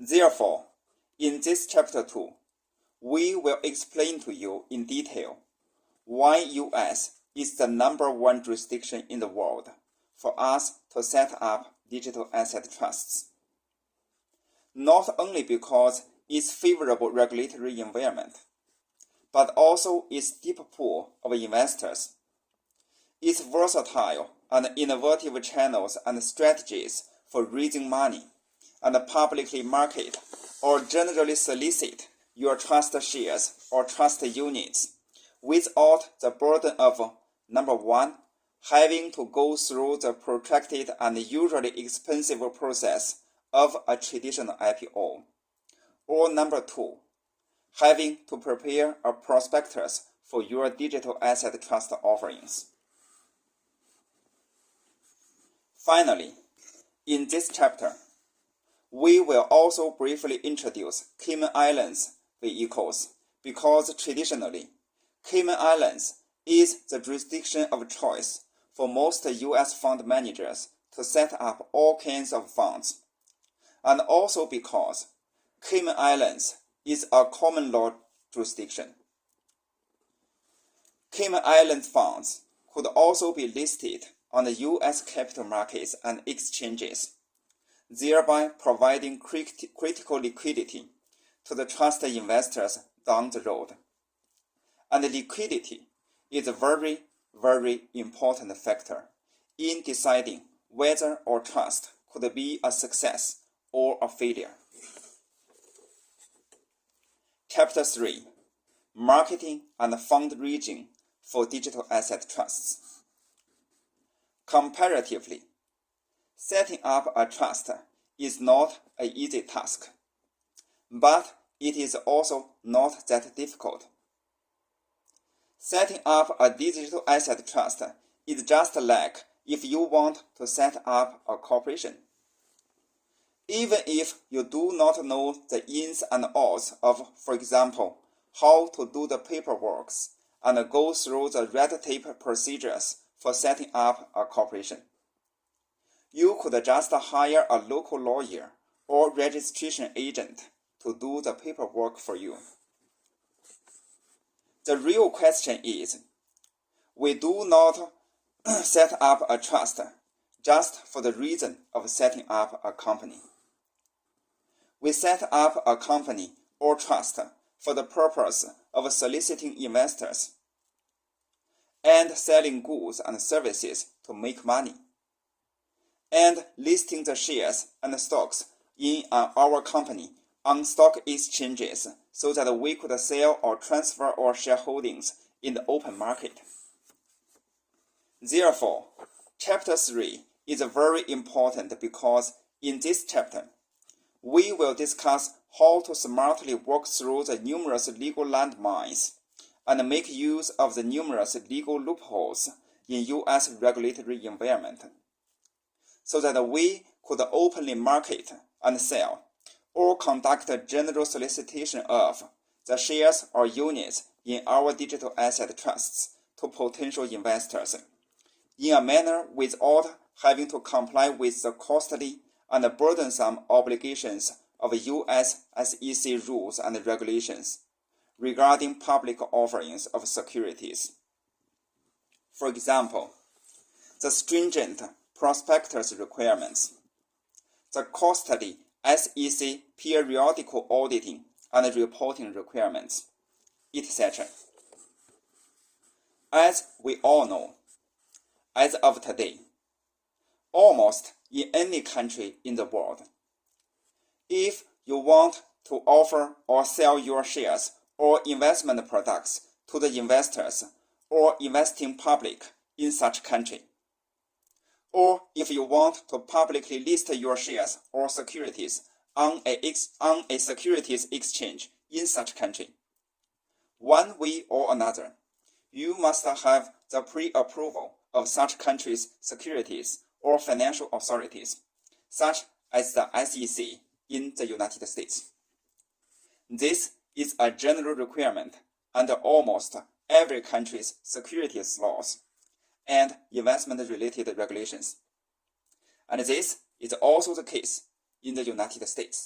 Therefore, in this chapter 2, we will explain to you in detail why US is the #1 jurisdiction in the world for us to set up digital asset trusts. Not only because its favorable regulatory environment, but also its deep pool of investors, its versatile and innovative channels and strategies for raising money, and publicly market or generally solicit your trust shares or trust units without the burden of, number one, having to go through the protracted and usually expensive process of a traditional IPO, or number two, having to prepare a prospectus for your digital asset trust offerings. Finally, in this chapter, we will also briefly introduce Cayman Islands vehicles because traditionally, Cayman Islands is the jurisdiction of choice for most U.S. fund managers to set up all kinds of funds, and also because Cayman Islands is a common law jurisdiction. Cayman Island funds could also be listed on the U.S. capital markets and exchanges, thereby providing critical liquidity to the trust investors down the road. And liquidity is a very, very important factor in deciding whether our trust could be a success or a failure. Chapter 3. Marketing and fundraising for digital asset trusts. Comparatively, setting up a trust is not an easy task, but it is also not that difficult. Setting up a digital asset trust is just like if you want to set up a corporation. Even if you do not know the ins and outs of, for example, how to do the paperwork and go through the red tape procedures for setting up a corporation, you could just hire a local lawyer or registration agent to do the paperwork for you. The real question is, we do not set up a trust just for the reason of setting up a company. We set up a company or trust for the purpose of soliciting investors and selling goods and services to make money, and listing the shares and stocks in our company on stock exchanges so that we could sell or transfer our shareholdings in the open market. Therefore, Chapter 3 is very important because in this chapter, we will discuss how to smartly work through the numerous legal landmines and make use of the numerous legal loopholes in U.S. regulatory environment, so that we could openly market and sell or conduct a general solicitation of the shares or units in our digital asset trusts to potential investors in a manner without having to comply with the costly and burdensome obligations of U.S. SEC rules and regulations regarding public offerings of securities. For example, the stringent prospectus requirements, the costly SEC periodical auditing and reporting requirements, etc. As we all know, as of today, almost in any country in the world, if you want to offer or sell your shares or investment products to the investors or investing public in such country, or if you want to publicly list your shares or securities on a securities exchange in such country, one way or another, you must have the pre-approval of such country's securities or financial authorities, such as the SEC in the United States. This is a general requirement under almost every country's securities laws and investment-related regulations. And this is also the case in the United States.